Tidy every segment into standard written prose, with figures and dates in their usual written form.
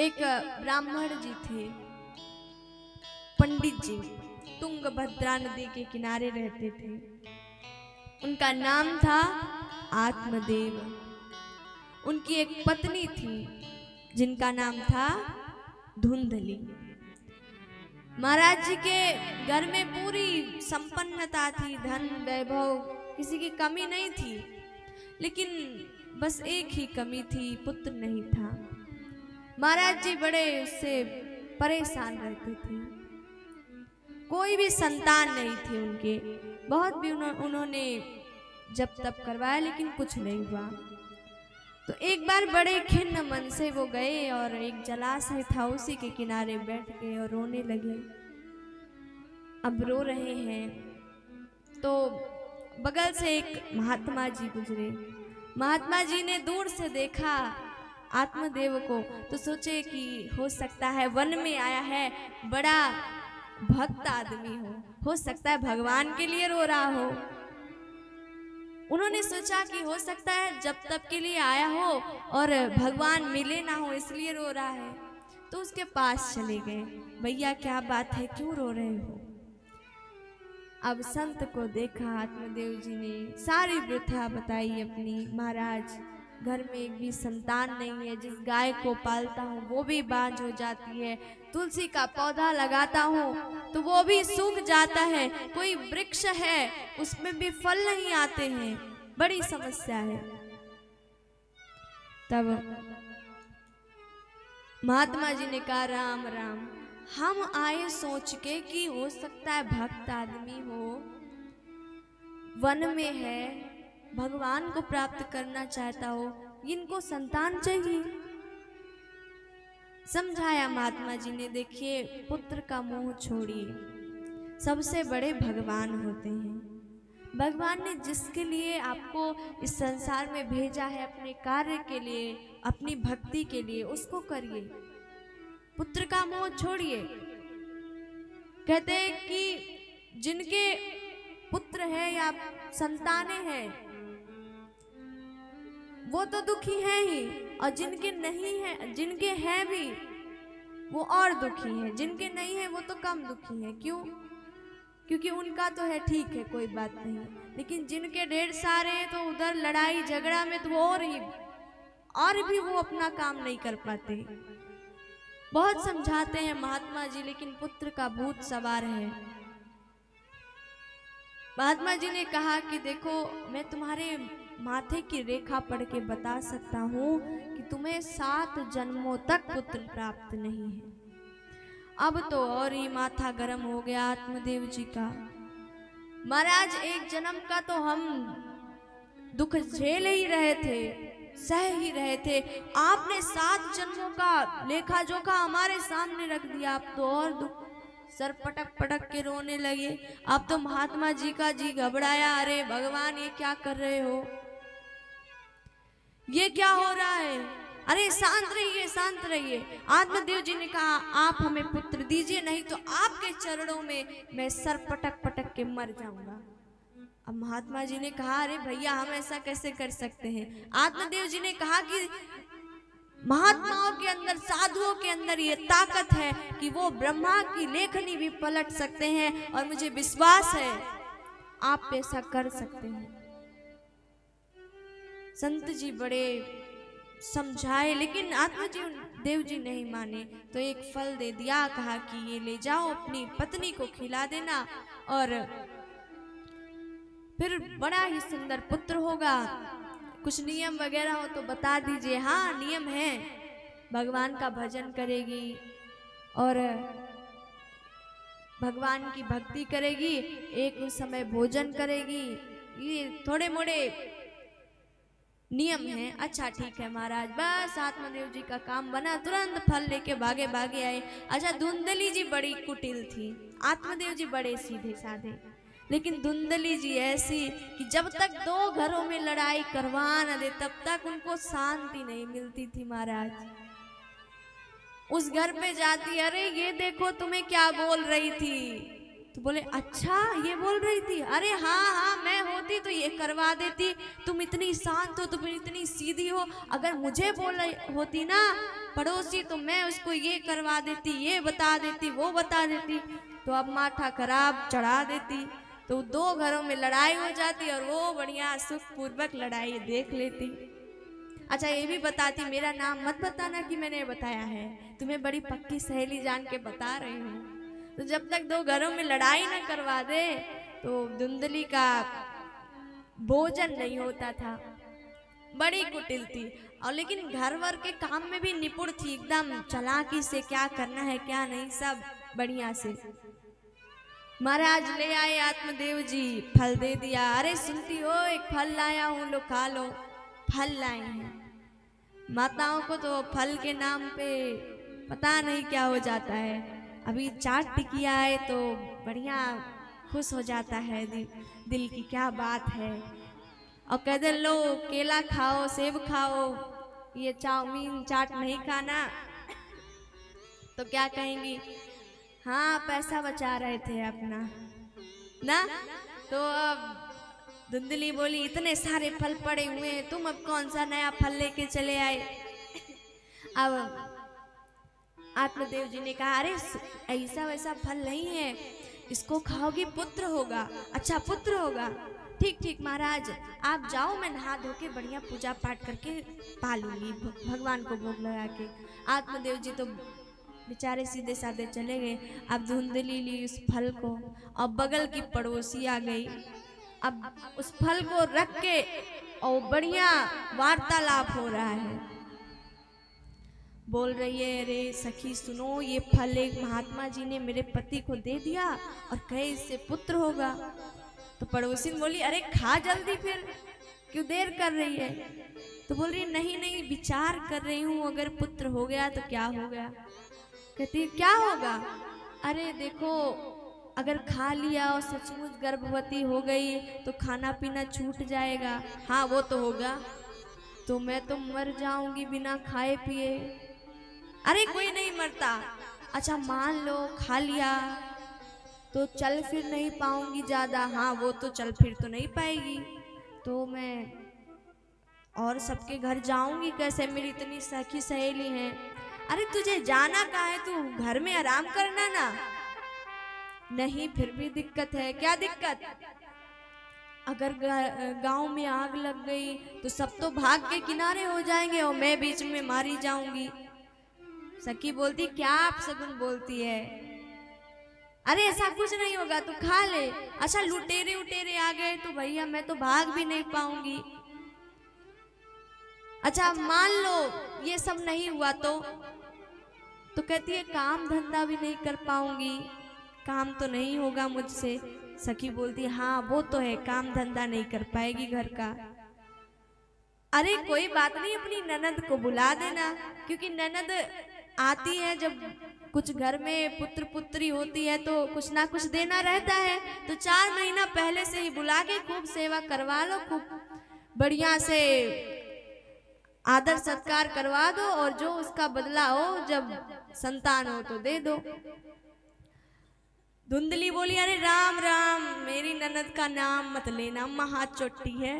एक ब्राह्मण जी थे, पंडित जी, तुंगभद्रा नदी के किनारे रहते थे। उनका नाम था आत्मदेव। उनकी एक पत्नी थी जिनका नाम था धुंधली। महाराज जी के घर में पूरी संपन्नता थी, धन वैभव, किसी की कमी नहीं थी। लेकिन बस एक ही कमी थी, पुत्र नहीं था। महाराज जी बड़े उससे परेशान रहते थे। कोई भी संतान नहीं थी उनके। बहुत भी उन्होंने जब तब करवाया लेकिन कुछ नहीं हुआ। तो एक बार बड़े खिन्न मन से वो गए और एक जलाशय था, उसी के किनारे बैठ गए और रोने लगे। अब रो रहे हैं तो बगल से एक महात्मा जी गुजरे। महात्मा जी ने दूर से देखा आत्मदेव को तो सोचे कि हो सकता है वन में आया है, बड़ा भक्त आदमी हो सकता है भगवान के लिए रो रहा हो। उन्होंने सोचा कि हो सकता है जब तब के लिए आया हो और भगवान मिले ना हो इसलिए रो रहा है। तो उसके पास चले गए, भैया क्या बात है, क्यों रो रहे हो? अब संत को देखा आत्मदेव जी ने, सारी वृथा बताई अपनी। महाराज, घर में एक भी संतान नहीं है, जिस गाय को पालता हूँ वो भी बांझ हो जाती है, तुलसी का पौधा लगाता हूँ तो वो भी सूख जाता है, कोई वृक्ष है उसमें भी फल नहीं आते हैं, बड़ी समस्या है। तब महात्मा जी ने कहा, राम राम, हम आए सोच के कि हो सकता है भक्त आदमी हो, वन में है, भगवान को प्राप्त करना चाहता हो, इनको संतान चाहिए। समझाया महात्मा जी ने, देखिए पुत्र का मोह छोड़िए, सबसे बड़े भगवान होते हैं। भगवान ने जिसके लिए आपको इस संसार में भेजा है, अपने कार्य के लिए, अपनी भक्ति के लिए, उसको करिए, पुत्र का मोह छोड़िए। कहते हैं कि जिनके पुत्र है या संतानें हैं वो तो दुखी हैं ही, और जिनके नहीं है, जिनके हैं भी वो और दुखी हैं, जिनके नहीं है वो तो कम दुखी है। क्यों? क्योंकि उनका तो है, ठीक है कोई बात नहीं, लेकिन जिनके ढेर सारे हैं तो उधर लड़ाई झगड़ा में तो और भी वो अपना काम नहीं कर पाते। बहुत समझाते हैं महात्मा जी, लेकिन पुत्र का भूत सवार है। महात्मा जी ने कहा कि देखो, मैं तुम्हारे माथे की रेखा पढ़ के बता सकता हूँ कि तुम्हें 7 जन्मों तक पुत्र प्राप्त नहीं है। अब तो और ही माथा गर्म हो गया आत्मदेव जी का। महाराज, एक जन्म का तो हम दुख झेल ही रहे थे, सह ही रहे थे, आपने 7 जन्मों का लेखा जोखा हमारे सामने रख दिया। आप तो और दुख, सर पटक पटक के रोने लगे। अब तो महात्मा जी का जी घबराया, अरे भगवान ये क्या कर रहे हो, ये क्या हो रहा है, अरे शांत रहिए शांत रहिए। आत्मदेव जी ने कहा, आप हमें पुत्र दीजिए, नहीं तो आपके चरणों में मैं सर पटक पटक के मर जाऊंगा। अब महात्मा जी ने कहा, अरे भैया हम ऐसा कैसे कर सकते हैं। आत्मदेव जी ने कहा कि महात्माओं के अंदर, साधुओं के अंदर ये ताकत है कि वो ब्रह्मा की लेखनी भी पलट सकते हैं, और मुझे विश्वास है आप ऐसा कर सकते हैं। संत जी बड़े समझाए, लेकिन आत्मदेव जी नहीं माने, तो एक फल दे दिया, कहा कि ये ले जाओ, अपनी पत्नी को खिला देना और फिर बड़ा ही सुंदर पुत्र होगा। कुछ नियम वगैरह हो तो बता दीजिए। हाँ, नियम है, भगवान का भजन करेगी और भगवान की भक्ति करेगी, एक समय भोजन करेगी, ये थोड़े मोड़े नियम है। अच्छा ठीक है महाराज, बस आत्मदेव जी का काम बना, तुरंत फल लेके भागे भागे आए। अच्छा, धुंधली जी बड़ी कुटिल थी, आत्मदेव जी बड़े सीधे साधे, लेकिन धुंधली जी ऐसी कि जब तक 2 घरों में लड़ाई करवा न दे तब तक उनको शांति नहीं मिलती थी। महाराज उस घर पे जाती, अरे ये देखो तुम्हें क्या बोल रही थी, तो बोले अच्छा ये बोल रही थी, अरे हाँ हाँ मैं होती तो ये करवा देती, तुम इतनी शांत हो, तुम इतनी सीधी हो, अगर मुझे बोल रही होती ना पड़ोसी तो मैं उसको ये करवा देती, ये बता देती, वो बता देती, तो अब माथा खराब चढ़ा देती, तो दो घरों में लड़ाई हो जाती और वो बढ़िया सुखपूर्वक लड़ाई देख लेती। अच्छा ये भी बताती, मेरा नाम मत बताना कि मैंने बताया है, तुम्हें बड़ी पक्की सहेली जान के बता रही हूँ। तो जब तक दो घरों में लड़ाई ना करवा दे तो धुंधली का भोजन नहीं होता था। बड़ी कुटिल थी और लेकिन घर वर के काम में भी निपुण थी, एकदम चालाकी से क्या करना है क्या नहीं सब बढ़िया से। महाराज ले आए आत्मदेव जी, फल दे दिया। अरे सुनती हो, एक फल लाया हूँ, लो खा लो। फल लाए हैं। माताओं को तो फल के नाम पे पता नहीं क्या हो जाता है। अभी चाट टिकिया आए तो बढ़िया खुश हो जाता है दिल की क्या बात है। और कह दे लो केला खाओ, सेब खाओ, ये चाउमीन चाट नहीं खाना, तो क्या कहेंगी, हाँ पैसा बचा रहे थे अपना ना। तो अब धुंधली बोली, इतने सारे फल पड़े हुए हैं, तुम अब कौन सा नया फल लेके चले आए। अब आत्मदेव जी ने कहा, अरे ऐसा वैसा फल नहीं है, इसको खाओगी पुत्र होगा। अच्छा पुत्र होगा, ठीक ठीक महाराज आप जाओ, मैं नहा धो के बढ़िया पूजा पाठ करके पालूंगी, भगवान को भोग लगा के। आत्मदेव जी तो बेचारे सीधे साधे चले गए। अब धुंधली ली उस फल को और बगल की पड़ोसी आ गई। अब उस फल को रख के और बढ़िया वार्तालाप हो रहा है। बोल रही है, अरे सखी सुनो, ये फल एक महात्मा जी ने मेरे पति को दे दिया और कहे इससे पुत्र होगा। तो पड़ोसी बोली, अरे खा जल्दी, फिर क्यों देर कर रही है। तो बोल रही, नहीं नहीं विचार कर रही हूँ, अगर पुत्र हो गया तो क्या हो गया। कहती क्या होगा। अरे देखो अगर खा लिया और सचमुच गर्भवती हो गई तो खाना पीना छूट जाएगा। हाँ वो तो होगा, तो मैं तो मर जाऊंगी बिना खाए पिए। अरे कोई नहीं मरता। अच्छा मान लो खा लिया तो चल फिर नहीं पाऊंगी ज्यादा। हाँ वो तो चल फिर तो नहीं पाएगी, तो मैं और सबके घर जाऊंगी कैसे, मेरी इतनी सखी सहेली हैं। अरे तुझे जाना कहाँ है, तू घर में आराम करना ना। नहीं फिर भी दिक्कत है। क्या दिक्कत। अगर गांव में आग लग गई तो सब तो भाग के किनारे हो जाएंगे और मैं बीच में मारी जाऊंगी। सखी बोलती, क्या आप सगुन बोलती है। अरे ऐसा कुछ नहीं होगा, तू खा ले। अच्छा लुटेरे उटेरे आ गए तो भैया मैं तो भाग भी नहीं पाऊंगी। अच्छा मान लो ये सब नहीं हुआ तो कहती है काम धंधा भी नहीं कर पाऊंगी, काम तो नहीं होगा मुझसे। सखी बोलती, हाँ वो तो है, काम धंधा नहीं कर पाएगी घर का। अरे कोई बात नहीं, अपनी ननद को बुला देना, क्योंकि ननद आती है जब कुछ घर में पुत्र पुत्री होती है तो कुछ ना कुछ देना रहता है। तो 4 महीना पहले से ही बुला के खूब सेवा करवा लो, खूब बढ़िया से आदर सत्कार करवा दो, और जो उसका बदला हो जब संतान हो तो दे दो। धुंधली बोली, अरे राम राम, मेरी ननद का नाम मत लेना, महा चोटी है,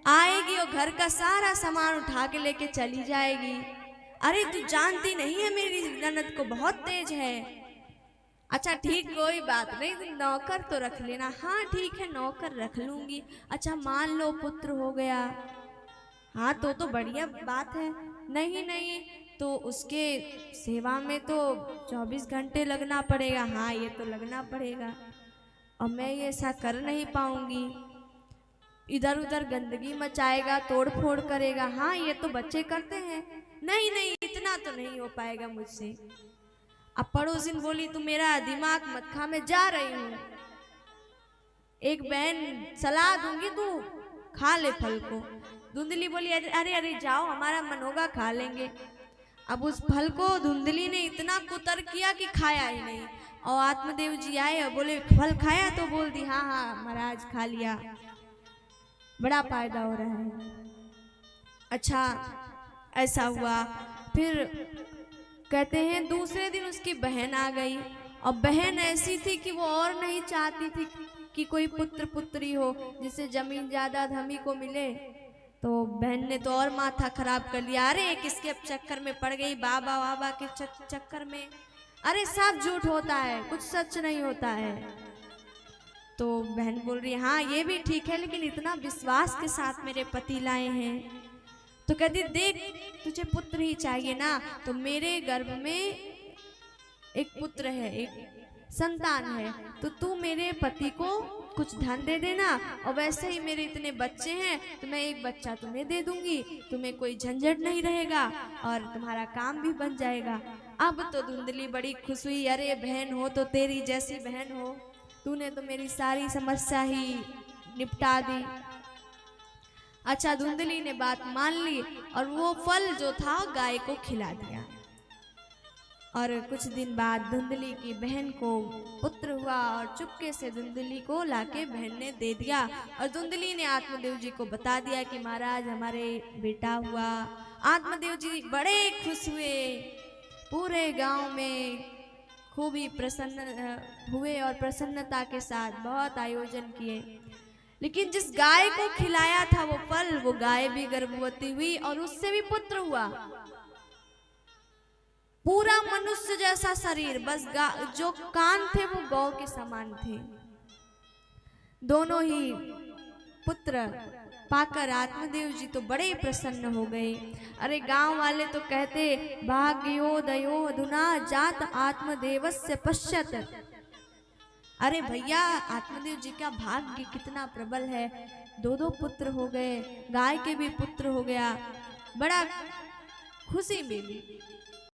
आएगी और घर का सारा सामान उठा के लेके चली जाएगी। अरे तू जानती नहीं है मेरी ननद को बहुत तेज है। अच्छा ठीक कोई बात नहीं, तुम नौकर तो रख लेना। हाँ ठीक है नौकर रख लूंगी। अच्छा मान लो पुत्र हो गया, हाँ तो बढ़िया बात है। नहीं नहीं तो उसके सेवा में तो 24 घंटे लगना पड़ेगा। हाँ ये तो लगना पड़ेगा, और मैं ये ऐसा कर नहीं पाऊंगी, इधर उधर गंदगी मचाएगा, तोड़ फोड़ करेगा। हाँ ये तो बच्चे करते हैं। नहीं नहीं इतना तो नहीं हो पाएगा मुझसे। अब पड़ोसिन बोली, तू मेरा दिमाग मत खा, मैं जा रही हूँ, एक बहन सलाह दूंगी, तू खा ले फल को। धुंधली बोली, अरे अरे जाओ, हमारा मन होगा खा लेंगे। अब उस फल को धुंधली ने इतना कुतर किया कि खाया ही नहीं। और आत्मदेव जी आए और बोले, फल खाया। तो बोल दी, हाँ हाँ महाराज खा लिया, बड़ा फायदा हो रहा है। अच्छा ऐसा हुआ। फिर कहते हैं दूसरे दिन उसकी बहन आ गई, और बहन ऐसी थी कि वो और नहीं चाहती थी कि कोई पुत्र पुत्री हो जिससे जमीन जायदाद हमी को मिले। तो बहन ने तो और माथा खराब कर लिया, अरे किसके चक्कर में पड़ गई, बाबा बाबा के चक्कर में, अरे सब झूठ होता है, कुछ सच नहीं होता है। तो बहन बोल रही हाँ ये भी ठीक है, लेकिन इतना विश्वास के साथ मेरे पति लाए हैं। तो कहती देख तुझे पुत्र ही चाहिए ना, तो मेरे गर्भ में एक पुत्र है, एक संतान है, तो तू मेरे पति को कुछ धन दे देना, और वैसे ही मेरे इतने बच्चे हैं तो मैं एक बच्चा तुम्हें दे दूंगी, तुम्हें कोई झंझट नहीं रहेगा और तुम्हारा काम भी बन जाएगा। अब तो धुंधली बड़ी खुश हुई, अरे बहन हो तो तेरी जैसी बहन हो, तूने तो मेरी सारी समस्या ही निपटा दी। अच्छा धुंधली ने बात मान ली और वो फल जो था गाय को खिला दिया। और कुछ दिन बाद धुंधली की बहन को पुत्र हुआ और चुपके से धुंधली को लाके बहन ने दे दिया। और धुंधली ने आत्मदेव जी को बता दिया कि महाराज हमारे बेटा हुआ। आत्मदेव जी बड़े खुश हुए, पूरे गांव में खूब ही प्रसन्न हुए और प्रसन्नता के साथ बहुत आयोजन किए। लेकिन जिस गाय को खिलाया था वो फल, वो गाय भी गर्भवती हुई और उससे भी पुत्र हुआ। पूरा मनुष्य जैसा शरीर, बस जो कान थे वो गौ के समान थे। दोनों ही पुत्र पाकर आत्मदेव जी तो बड़े प्रसन्न हो गए। अरे गांव वाले तो कहते भाग्योदयो अधुना जात आत्मदेवस्य पश्यत। अरे भैया आत्मदेव जी का भाग्य कितना प्रबल है, दो दो पुत्र हो गए, गाय के भी पुत्र हो गया, बड़ा खुशी मिली।